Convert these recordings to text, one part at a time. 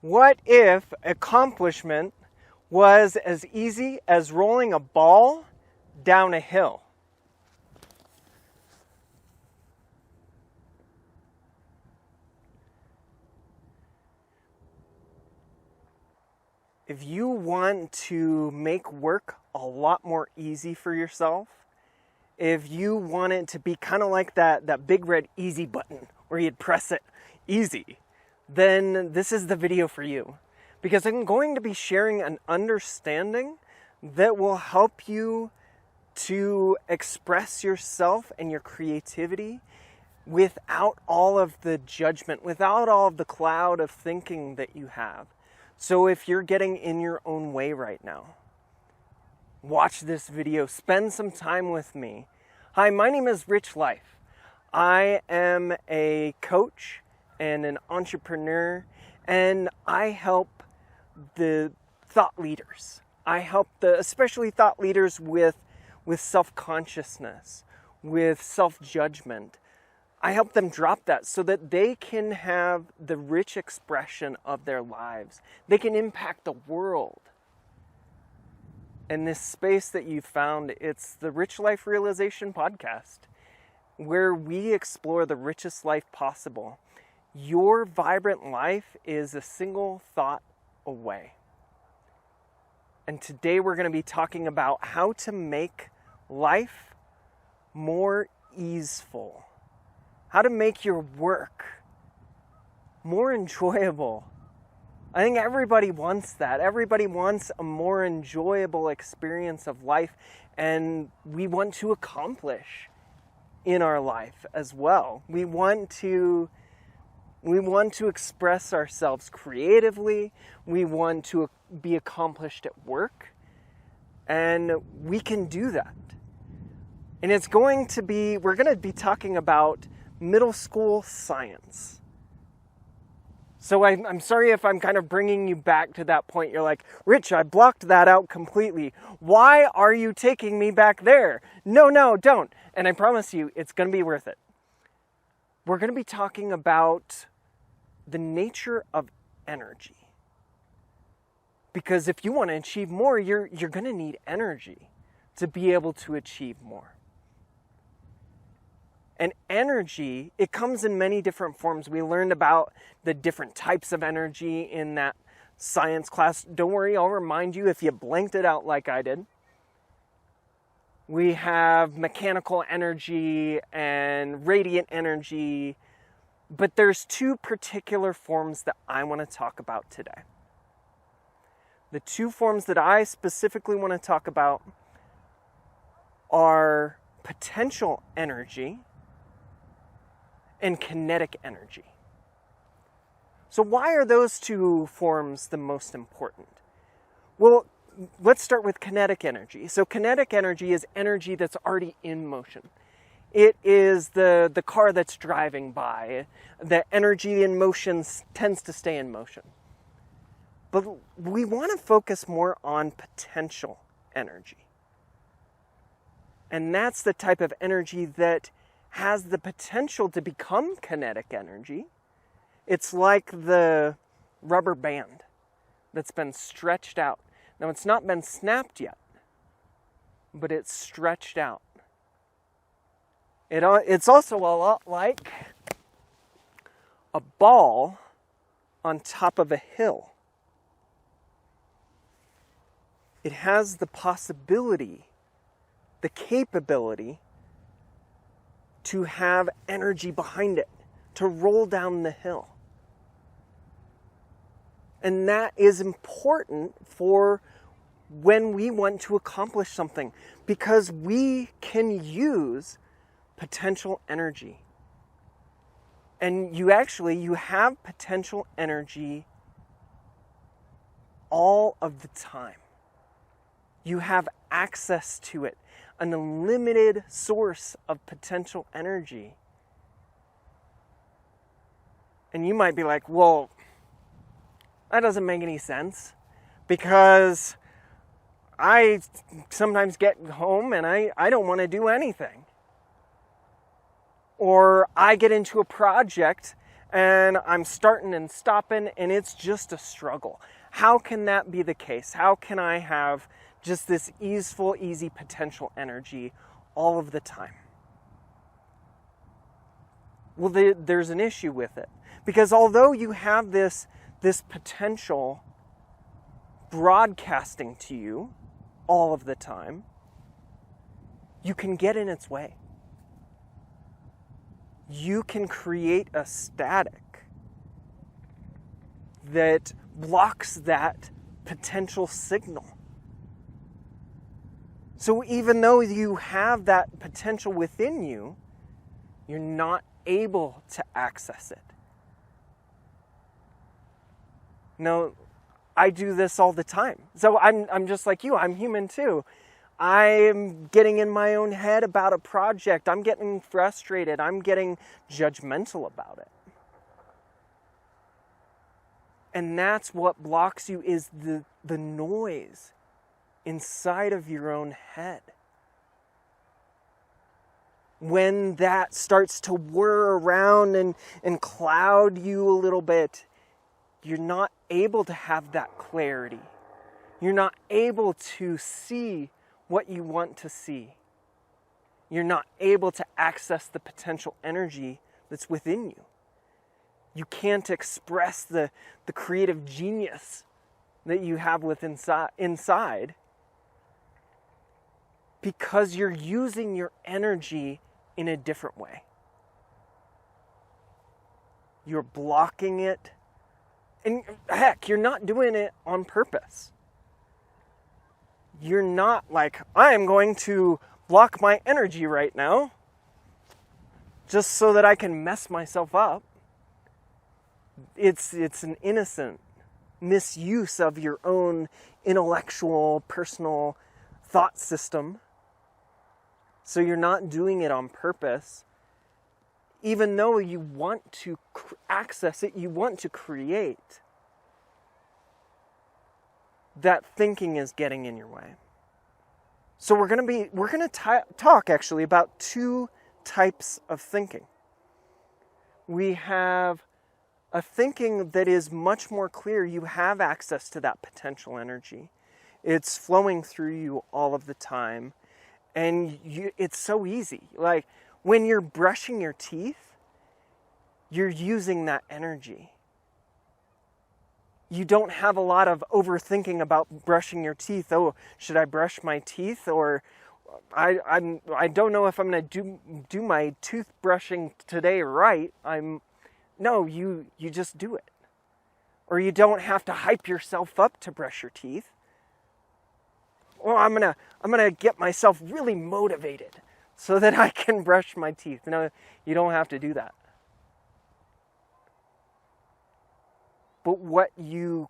What if accomplishment was as easy as rolling a ball down a hill? If you want to make work a lot more easy for yourself, if you want it to be kind of like that big red easy button where you'd press it easy, then this is the video for you. Because I'm going to be sharing an understanding that will help you to express yourself and your creativity without all of the judgment, without all of the cloud of thinking that you have. So if you're getting in your own way right now, watch this video, spend some time with me. Hi, my name is Rich Life. I am a coach and an entrepreneur, and I help the thought leaders. I help especially thought leaders with self-consciousness, with self-judgment. I help them drop that so that they can have the rich expression of their lives. They can impact the world. And this space that you found, it's the Rich Life Realization Podcast, where we explore the richest life possible. Your vibrant life is a single thought away. And today we're going to be talking about how to make life more easeful. How to make your work more enjoyable. I think everybody wants that. Everybody wants a more enjoyable experience of life, and we want to accomplish in our life as well. We want to express ourselves creatively. We want to be accomplished at work. And we can do that. And we're going to be talking about middle school science. So I'm sorry if I'm kind of bringing you back to that point. You're like, Rich, I blocked that out completely. Why are you taking me back there? No, don't. And I promise you, it's going to be worth it. We're going to be talking about the nature of energy. Because if you want to achieve more, you're going to need energy to be able to achieve more. And energy, it comes in many different forms. We learned about the different types of energy in that science class. Don't worry, I'll remind you if you blanked it out like I did. We have mechanical energy and radiant energy, but there's two particular forms that I want to talk about today. The two forms that I specifically want to talk about are potential energy and kinetic energy. So why are those two forms the most important? Well, let's start with kinetic energy. So kinetic energy is energy that's already in motion. It is the car that's driving by. The energy in motion tends to stay in motion. But we want to focus more on potential energy. And that's the type of energy that has the potential to become kinetic energy. It's like the rubber band that's been stretched out. Now, it's not been snapped yet, but it's stretched out. It's also a lot like a ball on top of a hill. It has the possibility, the capability to have energy behind it, to roll down the hill. And that is important for when we want to accomplish something, because we can use potential energy. And you have potential energy all of the time. You have access to it, an unlimited source of potential energy. And you might be like, well, that doesn't make any sense, because I sometimes get home and I don't want to do anything. Or I get into a project and I'm starting and stopping, and it's just a struggle. How can that be the case? How can I have just this easeful, easy potential energy all of the time? Well, there's an issue with it. Because although you have this potential broadcasting to you all of the time, you can get in its way. You can create a static that blocks that potential signal. So even though you have that potential within you, you're not able to access it. No, I do this all the time. So I'm just like you. I'm human too. I'm getting in my own head about a project. I'm getting frustrated. I'm getting judgmental about it. And that's what blocks you, is the noise inside of your own head. When that starts to whir around and cloud you a little bit, you're not able to have that clarity. You're not able to see what you want to see. You're not able to access the potential energy that's within you. You can't express the creative genius that you have inside because you're using your energy in a different way. You're blocking it. And heck, you're not doing it on purpose. You're not like, I am going to block my energy right now just so that I can mess myself up. It's an innocent misuse of your own intellectual, personal thought system. So you're not doing it on purpose. Even though you want to access it, you want to create, that thinking is getting in your way. So we're going to talk actually about two types of thinking. We have a thinking that is much more clear. You have access to that potential energy. It's flowing through you all of the time. And it's so easy. Like when you're brushing your teeth, you're using that energy. You don't have a lot of overthinking about brushing your teeth. Oh, should I brush my teeth? Or I don't know if I'm going to do my toothbrushing today right. No, you just do it. Or you don't have to hype yourself up to brush your teeth. Well, I'm gonna get myself really motivated so that I can brush my teeth. No, you don't have to do that. But what you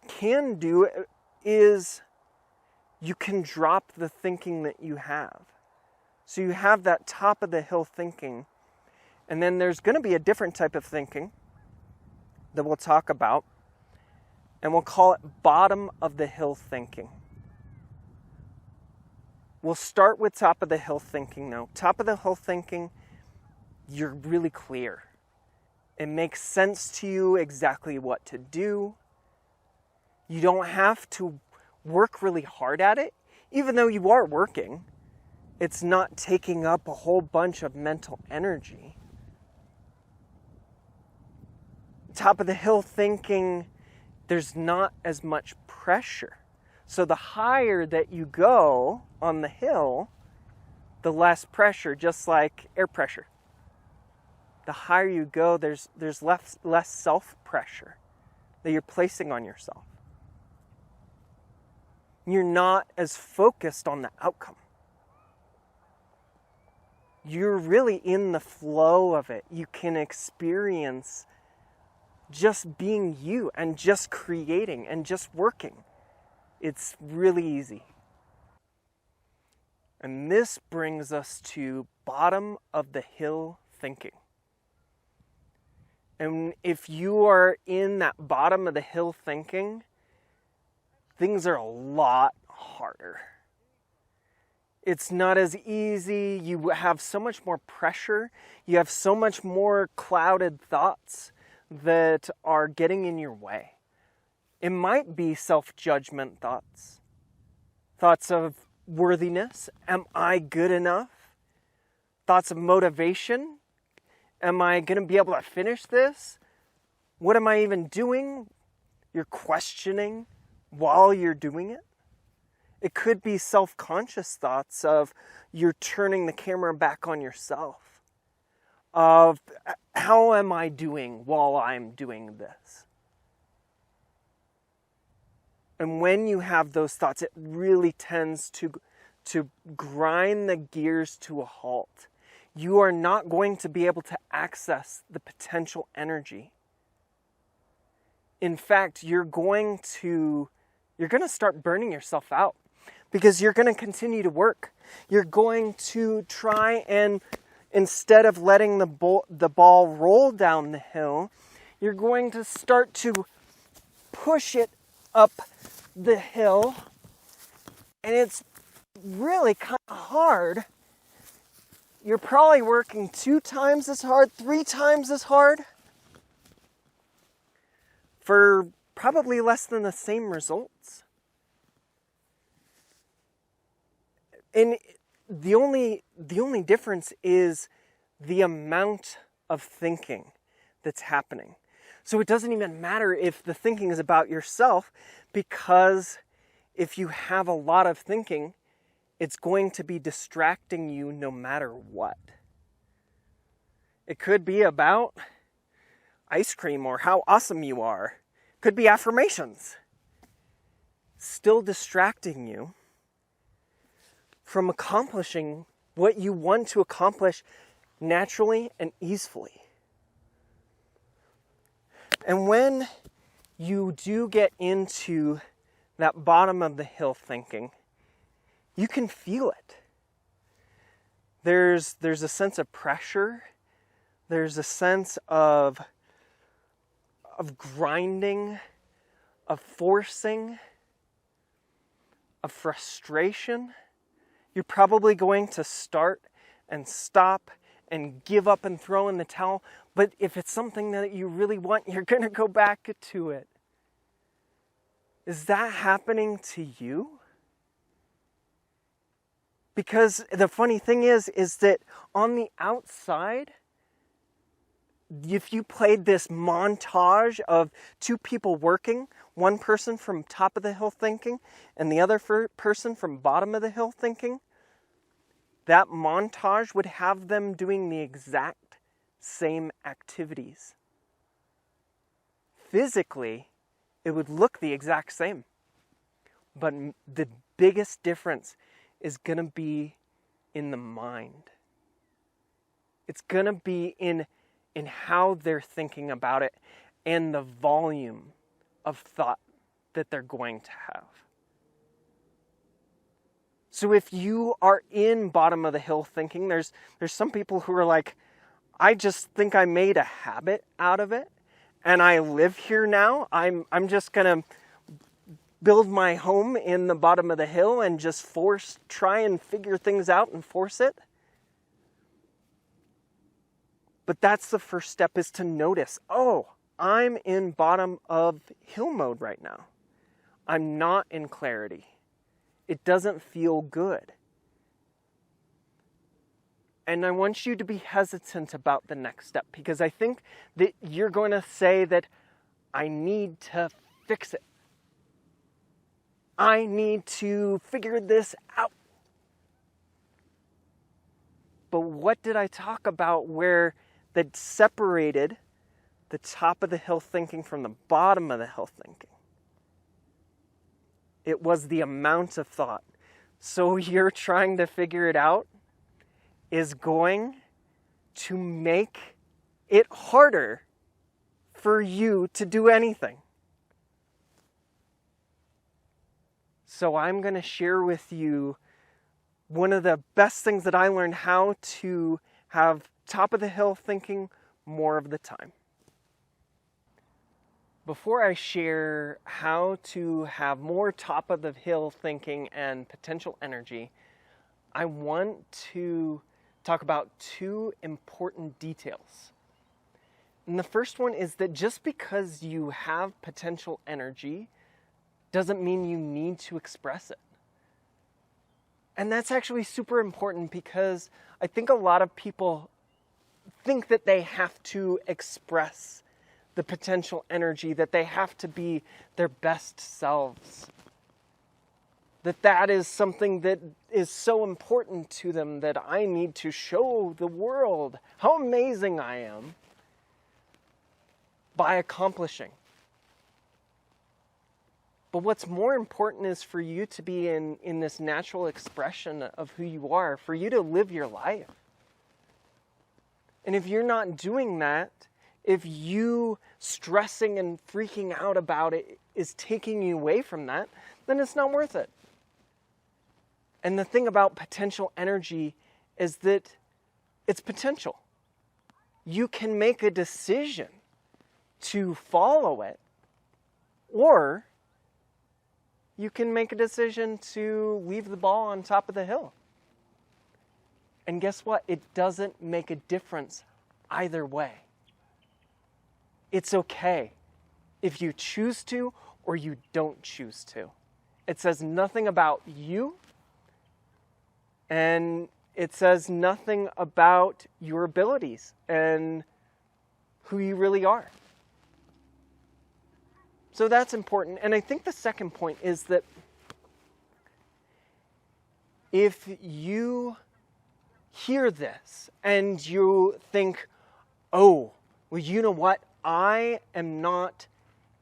can do is you can drop the thinking that you have. So you have that top of the hill thinking, and then there's going to be a different type of thinking that we'll talk about, and we'll call it bottom of the hill thinking. We'll start with top of the hill thinking now. Top of the hill thinking, you're really clear. It makes sense to you exactly what to do. You don't have to work really hard at it. Even though you are working, it's not taking up a whole bunch of mental energy. Top of the hill thinking, there's not as much pressure. So the higher that you go on the hill, the less pressure, just like air pressure. The higher you go, there's less self-pressure that you're placing on yourself. You're not as focused on the outcome. You're really in the flow of it. You can experience just being you and just creating and just working. It's really easy. And this brings us to bottom of the hill thinking. And if you are in that bottom of the hill thinking, things are a lot harder. It's not as easy. You have so much more pressure. You have so much more clouded thoughts that are getting in your way. It might be self-judgment thoughts. Thoughts of worthiness. Am I good enough? Thoughts of motivation. Am I going to be able to finish this? What am I even doing? You're questioning while you're doing it. It could be self-conscious thoughts of you're turning the camera back on yourself. Of how am I doing while I'm doing this? And when you have those thoughts, it really tends to grind the gears to a halt. You are not going to be able to access the potential energy. In fact, you're going to start burning yourself out because you're going to continue to work. You're going to try and, instead of letting the ball roll down the hill, you're going to start to push it up the hill. And it's really kind of hard. You're probably working 2 times as hard, 3 times as hard, for probably less than the same results. And the only difference is the amount of thinking that's happening. So it doesn't even matter if the thinking is about yourself, because if you have a lot of thinking, it's going to be distracting you no matter what. It could be about ice cream or how awesome you are. Could be affirmations. Still distracting you from accomplishing what you want to accomplish naturally and easily. And when you do get into that bottom of the hill thinking, you can feel it. There's a sense of pressure. There's a sense of grinding, of forcing, of frustration. You're probably going to start and stop and give up and throw in the towel. But if it's something that you really want, you're going to go back to it. Is that happening to you? Because the funny thing is that on the outside, if you played this montage of 2 people working, one person from top of the hill thinking and the other person from bottom of the hill thinking, that montage would have them doing the exact same activities. Physically, it would look the exact same. But the biggest difference is going to be in the mind. It's going to be in how they're thinking about it and the volume of thought that they're going to have. So if you are in bottom of the hill thinking, there's some people who are like, I just think I made a habit out of it and I live here now. I'm just going to build my home in the bottom of the hill and just try and figure things out and force it. But that's the first step, is to notice, oh, I'm in bottom of hill mode right now. I'm not in clarity. It doesn't feel good. And I want you to be hesitant about the next step, because I think that you're going to say that I need to fix it. I need to figure this out. But what did I talk about where that separated the top of the hill thinking from the bottom of the hill thinking? It was the amount of thought. So you're trying to figure it out is going to make it harder for you to do anything. So I'm going to share with you one of the best things that I learned how to have top of the hill thinking more of the time. Before I share how to have more top of the hill thinking and potential energy, I want to talk about two important details. And the first one is that just because you have potential energy doesn't mean you need to express it. And that's actually super important because I think a lot of people think that they have to express the potential energy, that they have to be their best selves. That is something that is so important to them that I need to show the world how amazing I am by accomplishing. But what's more important is for you to be in this natural expression of who you are, for you to live your life. And if you're not doing that, if you stressing and freaking out about it is taking you away from that, then it's not worth it. And the thing about potential energy is that it's potential. You can make a decision to follow it, or you can make a decision to leave the ball on top of the hill. And guess what? It doesn't make a difference either way. It's okay if you choose to or you don't choose to. It says nothing about you, and it says nothing about your abilities and who you really are. So that's important. And I think the second point is that if you hear this and you think, oh, well, you know what? I am not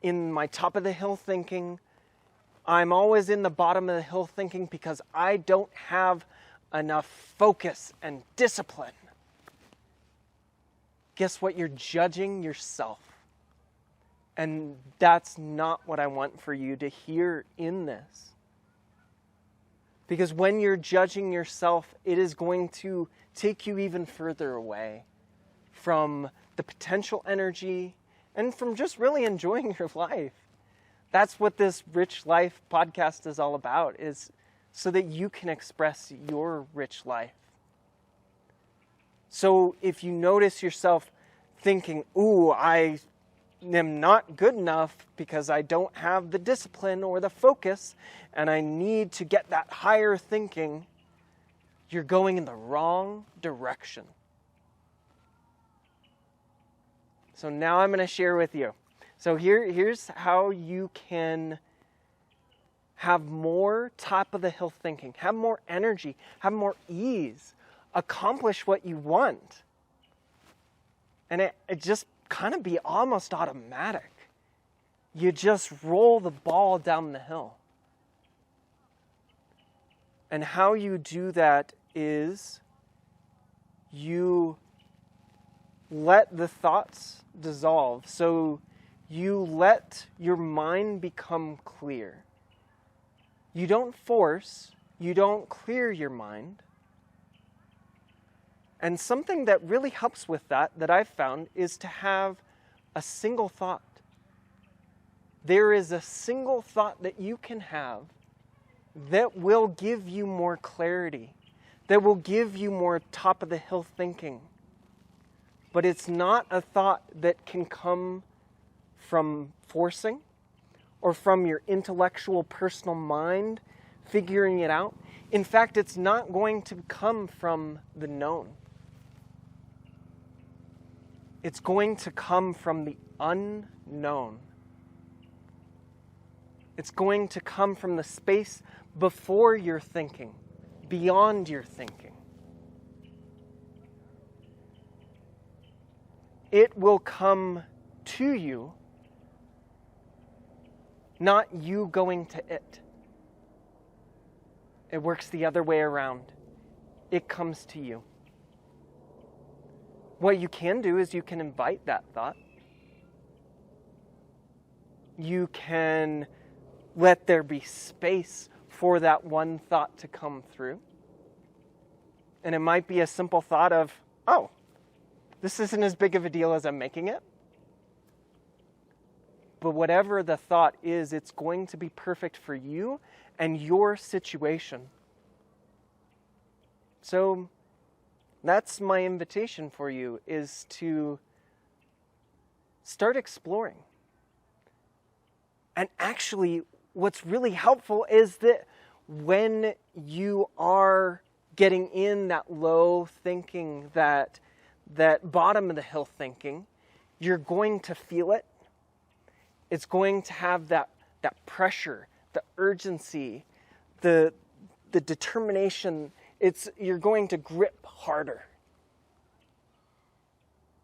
in my top of the hill thinking. I'm always in the bottom of the hill thinking because I don't have enough focus and discipline. Guess what? You're judging yourself. And that's not what I want for you to hear in this. Because when you're judging yourself, it is going to take you even further away from the potential energy and from just really enjoying your life. That's what this Rich Life podcast is all about, is so that you can express your rich life. So if you notice yourself thinking, ooh, I am not good enough because I don't have the discipline or the focus, and I need to get that higher thinking, you're going in the wrong direction. So now I'm going to share with you. So here's how you can have more top of the hill thinking, have more energy, have more ease, accomplish what you want. And it just kind of be almost automatic. You just roll the ball down the hill. And how you do that is you let the thoughts dissolve. So you let your mind become clear. You don't force, you don't clear your mind. And something that really helps with that I've found, is to have a single thought. There is a single thought that you can have that will give you more clarity, that will give you more top of the hill thinking. But it's not a thought that can come from forcing or from your intellectual personal mind figuring it out. In fact, it's not going to come from the known. It's going to come from the unknown. It's going to come from the space before your thinking, beyond your thinking. It will come to you, not you going to it. It works the other way around. It comes to you. What you can do is you can invite that thought. You can let there be space for that one thought to come through. And it might be a simple thought of, oh, this isn't as big of a deal as I'm making it. But whatever the thought is, it's going to be perfect for you and your situation. So that's my invitation for you, is to start exploring. And actually, what's really helpful is that when you are getting in that low thinking, that bottom of the hill thinking, you're going to feel it. It's going to have that pressure, the urgency, the determination. You're going to grip harder.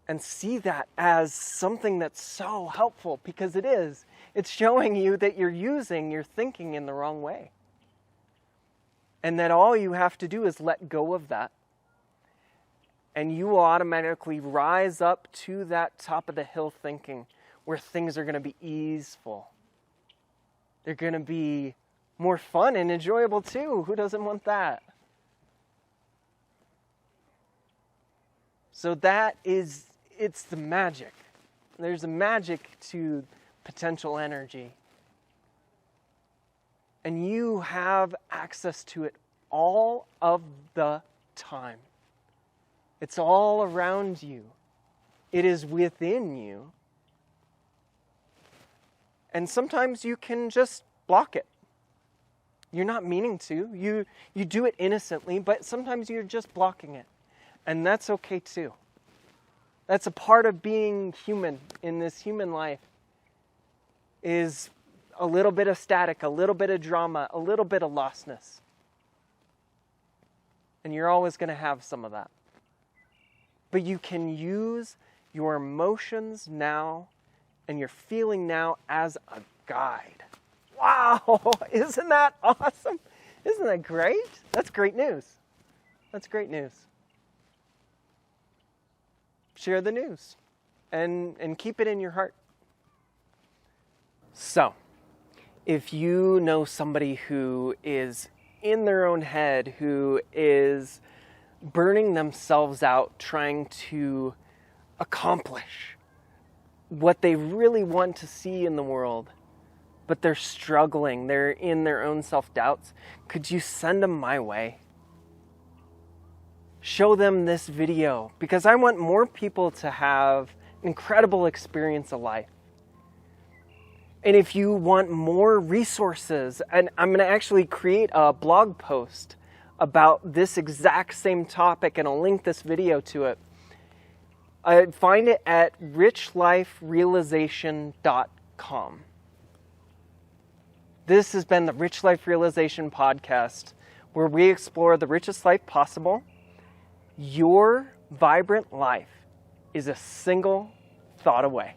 And see that as something that's so helpful, because it is. It's showing you that you're using your thinking in the wrong way. And that all you have to do is let go of that. And you will automatically rise up to that top of the hill thinking, where things are going to be easeful. They're going to be more fun and enjoyable too. Who doesn't want that? So it's the magic. There's a magic to potential energy. And you have access to it all of the time. It's all around you. It is within you. And sometimes you can just block it. You're not meaning to. You do it innocently, but sometimes you're just blocking it. And that's okay too. That's a part of being human in this human life, is a little bit of static, a little bit of drama, a little bit of lostness. And you're always going to have some of that. But you can use your emotions now and your feeling now as a guide. Wow, isn't that awesome? Isn't that great? That's great news. That's great news. Share the news and keep it in your heart. So, if you know somebody who is in their own head, who is burning themselves out trying to accomplish what they really want to see in the world, but they're struggling, they're in their own self-doubts, could you send them my way? Show them this video, because I want more people to have an incredible experience of life. And if you want more resources, and I'm going to actually create a blog post about this exact same topic, and I'll link this video to it. Find it at richliferealization.com. This has been the Rich Life Realization Podcast, where we explore the richest life possible. Your vibrant life is a single thought away.